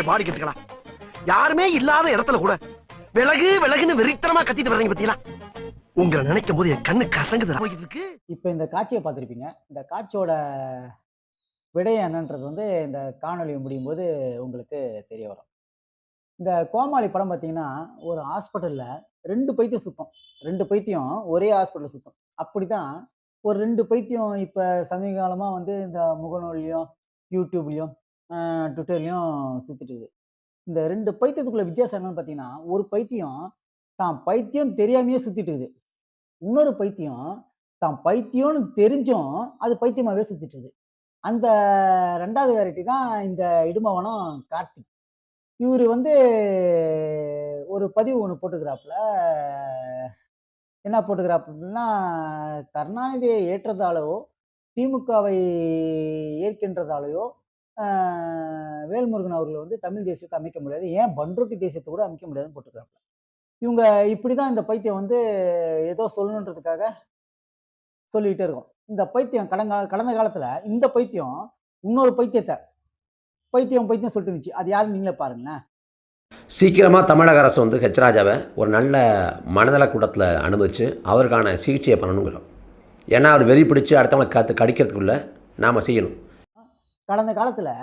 பாடி கத்துக்கலாம். யாருமே இல்லாத இடத்துல கூட விலகு விலகுன்னு வெறித்தனமா கத்திட்டு வர்றீங்க பத்தியா? உங்களை நினைக்கும் போது என் கண்ணு கசங்குது. இப்ப இந்த காட்சியை பார்த்திருப்பீங்க. இந்த காட்சியோட விடயம் என்னன்றது இந்த காணொளி முடியும் போது உங்களுக்கு தெரிய வரும். இந்த கோமாளி படம் பார்த்தீங்கன்னா, ஒரு ஹாஸ்பிட்டல்ல 2 பைத்தியம் சுத்தம். 2 பைத்தியம் ஒரே ஹாஸ்பிட்டல்ல சுத்தம். அப்படிதான் ஒரு 2 பைத்தியம் இப்ப சமீப காலமா இந்த முகநூல்லையும், யூடியூப்லயும், ட்விட்டர்லயும் சுத்திட்டு இருக்குது. இந்த 2 பைத்தியத்துக்குள்ள வித்தியாசம் என்னன்னு பார்த்தீங்கன்னா, ஒரு பைத்தியம் தான் பைத்தியம் தெரியாமயே சுத்திட்டு இருக்குது. இன்னொரு பைத்தியம் தான் பைத்தியம்னு தெரிஞ்சும் அது பைத்தியமாவே சுத்திட்டு இருக்குது. அந்த 2வது வெரைட்டி தான் இந்த இடும்பவனம் கார்த்திக். இவரு ஒரு பதிவு ஒண்ணு போட்டுக்கிறாப்புல. என்ன போட்டுக்கிறாப்புன்னா, கருணாநிதியை ஏற்றதாலோ, திமுகவை ஏற்கின்றதாலயோ, அ வேல்முருகன் அவர்கள் தமிழ் தேசியத்த அமைக்க முடியாது. ஏன் பண்ருட்டி தேசியத்த கூட அமைக்க முடியாதுன்னு போட்டுக்கிறாப்புல. இவங்க இப்படிதான் இந்த பைத்தியம் ஏதோ சொல்லணுன்றதுக்காக சொல்லிக்கிட்டே இருக்கும். இந்த பைத்தியம் கடந்த காலத்துல இந்த பைத்தியம் இன்னொரு பைத்தியத்த பைத்தியம் பைத்தியம் சொல்லிட்டு இருந்துச்சு. அது யாருன்னு நீங்களே பாருங்களேன். சீக்கிரமாக தமிழக அரசு ஹெச் ராஜாவை ஒரு நல்ல மனநல கூட்டத்தில் அனுமதித்து அவருக்கான சிகிச்சையை பண்ணணுங்கிறோம். ஏன்னா அவர் வெறி பிடிச்சி அடுத்தவங்களை கடிக்கிறதுக்குள்ள நாம் செய்யணும். கடந்த காலத்தில்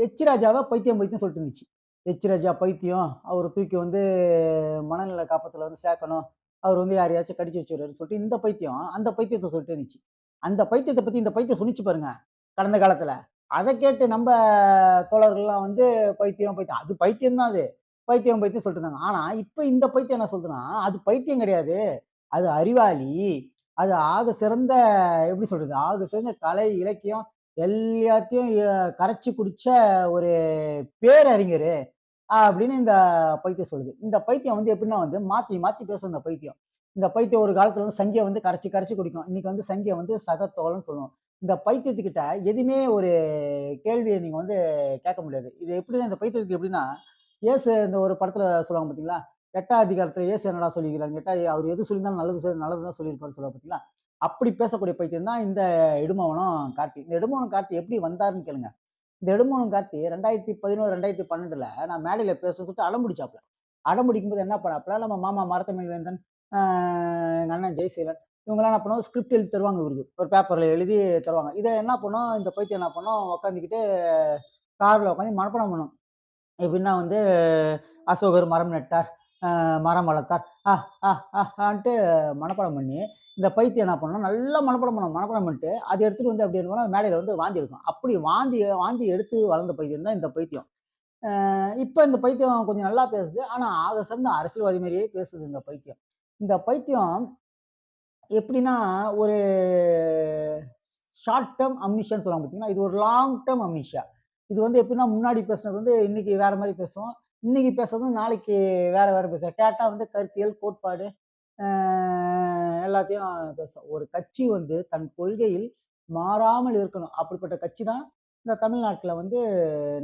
எச் ராஜாவை பைத்தியம் பைத்தியம் சொல்லிட்டு இருந்துச்சு. எச் ராஜா பைத்தியம், அவர் தூக்கி மனநல காப்பத்தில் சேர்க்கணும், அவர் யாரையாச்சும் கடிச்சு வச்சுருவாருன்னு சொல்லிட்டு இந்த பைத்தியம் அந்த பைத்தியத்தை சொல்லிட்டு இருந்துச்சு. அந்த பைத்தியத்தை பற்றி இந்த பைத்தியம் சொன்னிச்சு பாருங்க கடந்த காலத்தில். அதை கேட்டு நம்ம தோழர்கள்லாம் பைத்தியம் பைத்தியம் அது பைத்தியம் தான், அது பைத்தியம் பைத்தியம் சொல்லிட்டு இருந்தாங்க. ஆனா இப்ப இந்த பைத்தியம் என்ன சொல்றதுன்னா, அது பைத்தியம் கிடையாது, அது அறிவாளி, அது ஆக சிறந்த எப்படி சொல்றது, ஆக சிறந்த கலை இலக்கியம் எல்லாத்தையும் கரைச்சி குடிச்ச ஒரு பேரறிஞரு அப்படின்னு இந்த பைத்தியம் சொல்லுது. இந்த பைத்தியம் எப்படின்னா மாத்தி மாத்தி பேசும். இந்த பைத்தியம் ஒரு காலத்துல சங்கியை கரைச்சி கரைச்சி குடிக்கும். இன்னைக்கு சங்கியை சகத்தோலன்னு சொல்லுவோம். இந்த பைத்தியத்துக்கிட்ட எதுவுமே ஒரு கேள்வியை நீங்க கேட்க முடியாது. இது எப்படின்னா இந்த பைத்தியத்துக்கு எப்படின்னா, இயேசு இந்த ஒரு படத்துல சொல்லுவாங்க பாத்தீங்களா, 8ஆம் அதிகாரத்துல இயேசு என்னடா சொல்லிக்கிறாங்க கேட்டா, அவர் எது சொல்லியிருந்தாலும் நல்லது தான் சொல்லியிருப்பாரு சொல்லுவா பாத்தீங்களா. அப்படி பேசக்கூடிய பைத்தியம் தான் இந்த இடும்பவனம் கார்த்தி. இந்த இடும்பவனம் கார்த்தி எப்படி வந்தாருன்னு கேளுங்க. இந்த இடும்பவனம் கார்த்தி 2011, 2012ல நான் மேடையில பேச சொல்லிட்டு அடம்பிடிச்சாப்ல. அடம்பிடிக்கும் போது என்ன பண்ணாப்ல, நம்ம மாமா மரத்தமிழ் வேந்தன், எங்க அண்ணன் ஜெய்சீலன், இவங்கெல்லாம் என்ன பண்ணுவோம், ஸ்கிரிப்ட் எழுதி தருவாங்க இவருக்கு. ஒரு பேப்பர்ல எழுதி தருவாங்க. இதை என்ன பண்ணும், இந்த பைத்தியம் என்ன பண்ணும், உட்காந்துக்கிட்டு கார்ல உட்காந்து மனப்பாடம் பண்ணும். எப்படின்னா அசோகர் மரம் நட்டார், மரம் வளர்த்தார், ஆன்ட்டு மனப்பாடம் பண்ணி இந்த பைத்தியம் என்ன பண்ணணும், நல்லா மனப்பாடம் பண்ணிட்டு அதை எடுத்துட்டு அப்படி என்ன மேடையில வாந்தி எடுக்கும். அப்படி வாந்தி எடுத்து வளர்ந்த பைத்தியம் தான் இந்த பைத்தியம். இப்ப இந்த பைத்தியம் கொஞ்சம் நல்லா பேசுது. ஆனா ஆக சிறந்த அரசியல்வாதி மாதிரியே பேசுது இந்த பைத்தியம். இந்த பைத்தியம் எப்படின்னா ஒரு ஷார்ட் டேர்ம் அம்னிஷியான்னு சொல்லுவாங்க பார்த்தீங்கன்னா, இது ஒரு லாங் டேர்ம் அம்னிஷியா. இது எப்படின்னா முன்னாடி பேசுனது இன்னைக்கு வேற மாதிரி பேசும். இன்னைக்கு பேசுறது நாளைக்கு வேற பேசும். கேட்டா கருத்தியல், கோட்பாடு எல்லாத்தையும் பேசும். ஒரு கட்சி தன் கொள்கையில் மாறாமல் இருக்கணும். அப்படிப்பட்ட கட்சி தான் இந்த தமிழ்நாட்டுல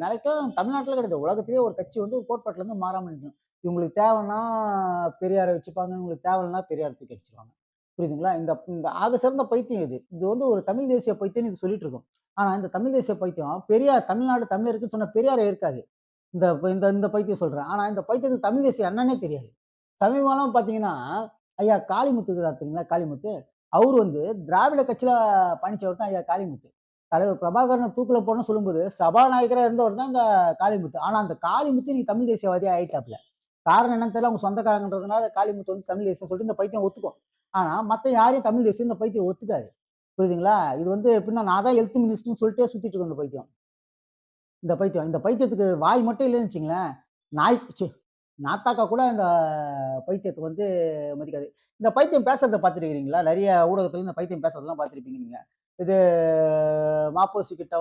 நினைக்கும். தமிழ்நாட்டுல கிடையாது, உலகத்திலேயே ஒரு கட்சி ஒரு கோட்பாட்டுல இருந்து மாறாமல் இருக்கணும். இவங்களுக்கு தேவைன்னா பெரியாரை வச்சுப்பாங்க, இவங்களுக்கு தேவைன்னா பெரியார் தூக்கி அடிச்சிருவாங்க. புரியுதுங்களா? இந்த இந்த ஆக சிறந்த பைத்தியம் இது. இது ஒரு தமிழ் தேசிய பைத்தியம்னு இது சொல்லிட்டு இருக்கோம். ஆனா இந்த தமிழ் தேசிய பைத்தியம் பெரியார், தமிழ்நாடு தமிழருக்குன்னு சொன்ன பெரியாரை இருக்காது. இந்த இந்த இந்த பைத்தியம் சொல்றேன். ஆனா இந்த பைத்தியத்துக்கு தமிழ் தேசியம் என்னன்னே தெரியாது. சமீபகாலம் பாத்தீங்கன்னா, ஐயா காளிமுத்து இருக்கிறார் தெரியுங்களா, காளிமுத்து. அவரு திராவிட கட்சியில பயணிச்சவர் தான் ஐயா காளிமுத்து. தலைவர் பிரபாகரனை தூக்குல போடணும்னு சொல்லும்போது சபாநாயகரா இருந்தவர் தான் இந்த காளிமுத்து. ஆனா அந்த காளிமுத்து இன்னைக்கு தமிழ் தேசியவாதியா ஆயிட்டாப்ல. காரணம் என்னன்னு தெரியல, அவங்க சொந்தக்காரங்கன்றதுனால காளிமுத்து தமிழ் தேசியம் சொல்லிட்டு இந்த பைத்தியம் ஒத்துக்கும். ஆனா மத்த யாரையும் தமிழ் தேசியம் இந்த பைத்தியம் ஒத்துக்காது. புரியுதுங்களா? இது எப்படின்னா, நான் தான் ஹெல்த் மினிஸ்டர்னு சொல்லிட்டே சுத்திட்டு இருக்கோம் இந்த பைத்தியம். இந்த பைத்தியத்துக்கு வாய் மட்டும் இல்லைன்னு வச்சுங்களேன், நாய் நாத்தாக்கா கூட இந்த பைத்தியத்தை மதிக்காது. இந்த பைத்தியம் பேசுறத பார்த்துருக்கிறீங்களா? நிறைய ஊடகத்துல இந்த பைத்தியம் பேசுறதெல்லாம் பார்த்துருப்பீங்க நீங்க. இது மாப்போசி கிட்ட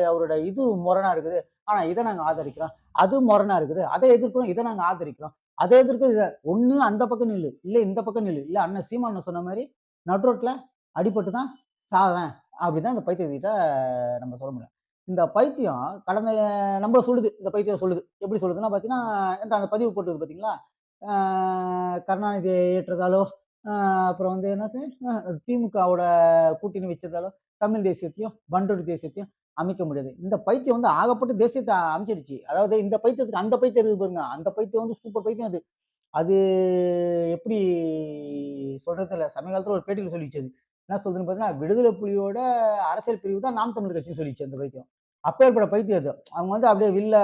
அவரோட இது முரணா இருக்குது, ஆனா இதை நாங்க ஆதரிக்கிறோம். அது முரணா இருக்குது, அதை எதிர்க்கிறோம், இதை நாங்க ஆதரிக்கிறோம். அதை எதிர்க்க ஒண்ணு அந்த பக்கம் நில்லு, இல்ல இந்த பக்கம் நில்லு, இல்ல அண்ணன் சீமான் சொன்ன மாதிரி நடுரோட்ல அடிபட்டு தான் சாவேன். அப்படிதான் இந்த பைத்தியத்திட்ட நம்ம சொல்ல முடியும். இந்த பைத்தியம் கடந்த நம்ம சொல்லுது, இந்த பைத்தியம் சொல்லுது. எப்படி சொல்லுதுன்னா பார்த்தீங்கன்னா, அந்த பதிவு போட்டுருக்கு பார்த்தீங்களா? கருணாநிதியை ஏற்றதாலோ, அப்புறம் என்னாச்சு, திமுகவோட கூட்டணி வச்சதாலோ, தமிழ் தேசியத்தையும் பண்டோடு தேசியத்தையும் அமைக்க முடியாது. இந்த பைத்தியம் வந்து ஆகப்பட்ட தேசியத்தை அமைச்சிடுச்சு. அதாவது இந்த பைத்தியத்துக்கு அந்த பைத்தியம் இருக்குது பாருங்க. அந்த பைத்தியம் வந்து சூப்பர் பைத்தியம் அது. அது எப்படி சொல்றது இல்ல. சமீப காலத்துல ஒரு பேட்டியில சொல்லிச்சு அது. என்ன சொல்றதுன்னு பார்த்தீங்கன்னா, விடுதலை புலியோட அரசியல் பிரிவு தான் நாம் தமிழர் கட்சின்னு சொல்லிச்சு அந்த பைத்தியம். அப்பேற்பட்ட பைத்தியம் அது. அவங்க வந்து அப்படியே வில்ல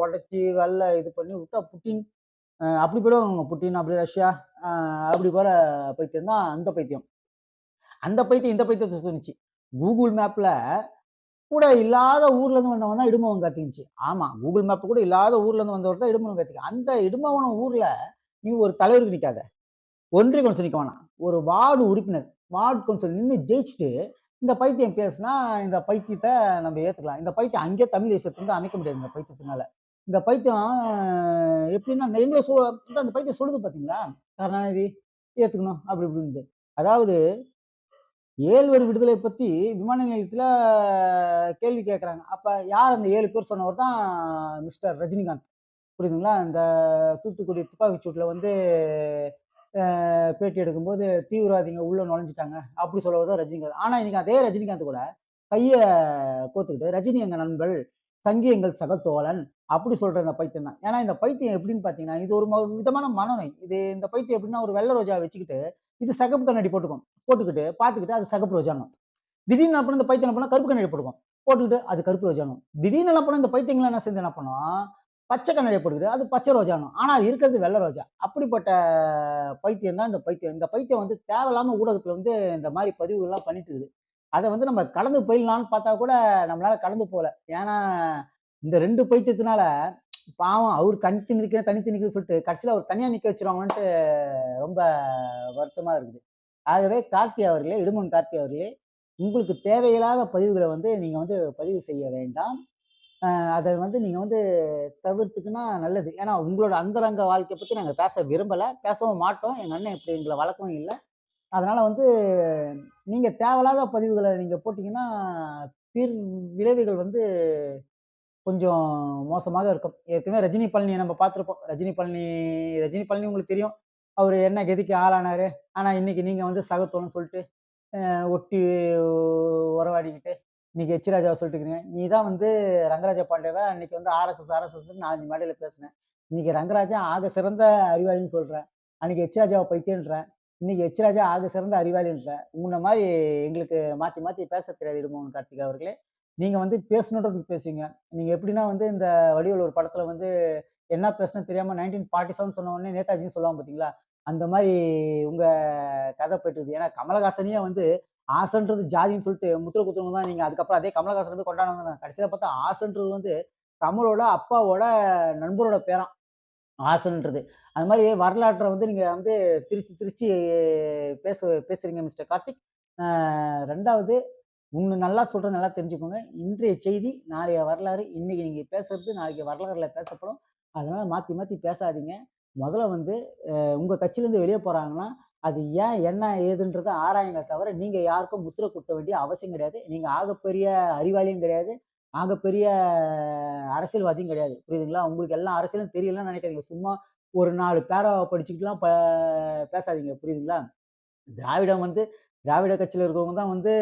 உடைச்சு, வல்ல இது பண்ணி விட்டா புட்டின் அப்படி போயிடுவாங்க. புட்டின் அப்படி ரஷ்யா அ அப்படி போற பைத்தியம் தான் அந்த பைத்தியம். அந்த பைத்தியம் இந்த பைத்தியத்த சொன்னுச்சு. கூகுள் மேப்ல கூட இல்லாத ஊர்ல இருந்து வந்தவன் தான் இடும்பவன் காத்திருந்துச்சு. ஆமா. கூகுள் மேப் கூட இல்லாத ஊர்ல இருந்து வந்தவர் தான் இடும்பவன் காத்திருக்கு. அந்த இடும்பவன ஊர்ல நீ ஒரு தலைவருக்கு நிக்காத. ஒன்றிய கவுன்சில் நிக்க வேணாம். ஒரு வார்டு உறுப்பினர், வார்டு கவுன்சில் நின்னு ஜெயிச்சுட்டு, இந்த பைத்தியம் பேசுனா, இந்த பைத்தியத்த நம்ம ஏத்துக்கலாம். இந்த பைத்தியம் அங்கேயே தமிழ் தேசியத்த வந்து அமைக்க முடியாது இந்த பைத்தியத்தினால. இந்த பைத்தியம் எப்படின்னா, எங்கள அந்த பைத்தியம் சொல்லுது பார்த்தீங்களா? கருணாநிதி ஏத்துக்கணும் அப்படி இப்படின்ட்டு. அதாவது 7 விடுதலை பத்தி விமான நிலையத்தில கேள்வி கேட்கறாங்க. அப்ப யார் அந்த 7 பேர் சொன்னவர் தான் மிஸ்டர் ரஜினிகாந்த். புரியுதுங்களா? இந்த தூத்துக்குடி துப்பாக்கிச் சூட்ல வந்து பேட்டி எடுக்கும்போது தீவிரவாதிங்க உள்ள நுழைஞ்சுட்டாங்க. அப்படி சொல்லவர் தான் ரஜினிகாந்த். ஆனா இன்னைக்கு அதே ரஜினிகாந்த் கூட கைய கோத்துக்கிட்டு, "ரஜினி எங்க நண்பள், சங்கி எங்கள் சகதோழன்" அப்படி சொல்ற இந்த பைத்தியம் தான். ஏன்னா இந்த பைத்தியம் எப்படின்னு பார்த்தீங்கன்னா, இது ஒரு விதமான மனநோய். இந்த பைத்தியம் எப்படின்னா, ஒரு வெள்ள ரோஜாவ வச்சுக்கிட்டு, இது சிகப்பு கண்ணாடி போட்டுக்கும். போட்டுக்கிட்டு பார்த்துக்கிட்டு அது சிகப்பு ரோஜான்னும். திடீர்னு என்ன பண்ணும் இந்த பைத்தியம் என்ன பண்ணும், கருப்பு கண்ணாடி போட்டுக்கும். போட்டுக்கிட்டு அது கருப்பு ரோஜான்னும். திடீர்னு என்ன பண்ணும் இந்த பைத்தியங்கள்லாம் என்ன சேர்ந்து என்ன பண்ணும், பச்சை கண்ணாடிய போட்டுக்கிட்டு அது பச்சை ரோஜான்னும். ஆனா அது இருக்கிறது வெள்ள ரோஜா. அப்படிப்பட்ட பைத்தியம் தான் இந்த பைத்தியம். இந்த பைத்தியம் வந்து தேவையில்லாம ஊடகத்துல வந்து இந்த மாரி பதிவுகள்லாம் பண்ணிட்டு இருக்குது. அத வந்து நம்ம கடந்து போயிடலான்னு பார்த்தா கூட நம்மளால கடந்து போல. ஏன்னா, இந்த 2 பைத்தியத்தினால பாவம் அவரு தனித்து நிக்கிறேன், தனித்து நிக்கிறேன்னு சொல்லிட்டு கடைசியில அவர் தனியா நிக்க வச்சுருவாங்கன்ட்டு ரொம்ப வருத்தமா இருக்குது. ஆகவே கார்த்தி அவர்களே, இடும்பன் கார்த்தி அவர்களே, உங்களுக்கு தேவையில்லாத பதிவுகள வந்து நீங்க வந்து பதிவு செய்ய வேண்டாம். அத வந்து நீங்க வந்து தவிர்த்துக்குன்னா நல்லது. ஏன்னா, உங்களோட அந்தரங்க வாழ்க்கைய பத்தி நாங்க பேச விரும்பல. பேசவும் மாட்டோம். எங்க அண்ணன் இப்படி எங்கள வளர்க்கவும் இல்ல. அதனால வந்து நீங்க தேவையில்லாத பதிவுகள நீங்க போட்டீங்கன்னா, பின் விளைவுகள் வந்து கொஞ்சம் மோசமாக இருக்கும். ஏற்கனவே ரஜினி பழனிய நம்ம பார்த்திருப்போம். ரஜினி பழனி உங்களுக்கு தெரியும். அவரு என்ன கதிக்கு ஆளானாரு. ஆனா, இன்னைக்கு நீங்க வந்து சகத்தோன்னு சொல்லிட்டு, ஒட்டி உறவாடிக்கிட்டு, இன்னைக்கு எச் ராஜாவ சொல்லிட்டு இருக்கிறீங்க. நீ தான் வந்து ரங்கராஜ பாண்டேவ அன்னைக்கு வந்து ஆர்எஸ்எஸ்ன்னு 4 மேடையில பேசின. இன்னைக்கு ரங்கராஜா ஆக சிறந்த அறிவாளின்னு சொல்ற. அன்னைக்கு எச் ராஜாவ பைத்தியன்ற. இன்னைக்கு எச் ராஜா ஆக சிறந்த அறிவாளின்ற. உன்ன மாரி எங்களுக்கு மாத்தி மாத்தி பேச தெரியாது இடும்பன் கார்த்திக் அவர்களே. நீங்க வந்து பேசணுன்றதுக்கு பேசுவீங்க. நீங்க எப்படின்னா வந்து இந்த வடிவேலு ஒரு படத்துல வந்து என்ன பேசணும்னு தெரியாம 1947 சொன்ன உடனே நேதாஜின்னு சொல்லுவான் பார்த்தீங்களா? அந்த மாரி உங்க கதை போயிட்டுருக்குது. ஏன்னா கமலஹாசனையே வந்து ஆசைன்றது ஜாதின்னு சொல்லிட்டு முத்திர குத்துனவங்க தான் நீங்க. அதுக்கப்புறம் அதே கமலஹாசன போய் கொண்டாடுனாங்க. கடைசியில பார்த்தா ஆசைன்றது வந்து கமலோட அப்பாவோட நண்பரோட பேராம். ஆசைன்றது. அது மாரி வரலாற்ற வந்து நீங்க வந்து திரிச்சு திரிச்சு பேச பேசுறீங்க மிஸ்டர் கார்த்திக். 2வது ஒண்ணு நல்லா சொல்றேன் நல்லா தெரிஞ்சுக்கோங்க. இன்றைய செய்தி, நாளைய வரலாறு. இன்னைக்கு நீங்க பேசுறது நாளைக்கு வரலாறுல பேசப்படும். அதனால மாத்தி மாத்தி பேசாதீங்க. முதல்ல வந்து உங்க கட்சியிலேருந்து வெளிய போறாங்கன்னா, அது ஏன், என்ன, ஏதுன்றத ஆராயுங்க தவிர, நீங்க யாருக்கும் முத்திர குத்த வேண்டிய அவசியம் கிடையாது. நீங்க ஆகப்பெரிய அறிவாளியும் கிடையாது. ஆகப்பெரிய அரசியல்வாதியும் கிடையாது. புரியுதுங்களா? உங்களுக்கு எல்லா அரசியலும் தெரியலன்னு நினைக்காதீங்க. சும்மா ஒரு 4 பேரா படிச்சுக்கிட்டுலாம் பேசாதீங்க. புரியுதுங்களா? திராவிடம் வந்து திராவிட கட்சியில இருக்கிறவங்க தான் வந்து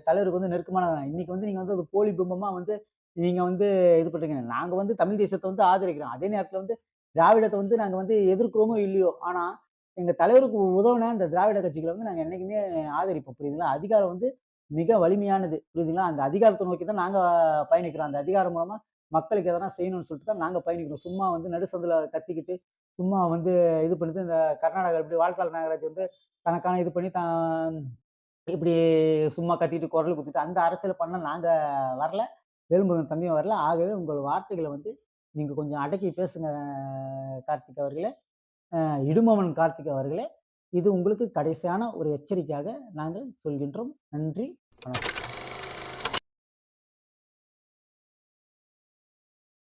தலைவருக்கு வந்து நெருக்கமானவங்க. இன்னைக்கு வந்து நீங்க வந்து அது போலி பிம்பமா வந்து நீங்க வந்து இது பண்றீங்க. நாங்க வந்து தமிழ் தேசியத்த வந்து ஆதரிக்கிறோம். அதே நேரத்துல வந்து திராவிடத்த வந்து நாங்க வந்து எதிர்க்கிறோமோ இல்லையோ, ஆனா எங்க தலைவருக்கு உதவுன இந்த திராவிட கட்சிகள வந்து நாங்க என்னைக்குமே ஆதரிப்போம். புரியுதுங்களா? அதிகாரம் வந்து மிக வலிமையானது. புரியுதுங்களா? அந்த அதிகாரத்த நோக்கி தான் நாங்க பயணிக்கிறோம். அந்த அதிகாரம் மூலமா மக்களுக்கு எதனா செய்யணும்னு சொல்லிட்டு தான் நாங்க பயணிக்கிறோம். சும்மா வந்து நடுசந்துல கத்திக்கிட்டு, சும்மா வந்து இது பண்ணிட்டு இந்த கர்நாடகால எப்படி வாழ்த்தாள் நாகராஜ் வந்து தனக்கான இது பண்ணி இப்படி சும்மா கத்திட்டு குரல் குத்திட்டு அந்த அரசியல் பண்ண நாங்க வரல. வேல்முருகன் தம்பியும் வரல. ஆகவே உங்கள் வார்த்தைகள வந்து நீங்க கொஞ்சம் அடக்கி பேசுங்க கார்த்திக் அவர்களே. இடும்பவன் கார்த்திக் அவர்களே. இது உங்களுக்கு கடைசியான ஒரு எச்சரிக்கையாக நாங்கள் சொல்கின்றோம். நன்றி. வணக்கம்.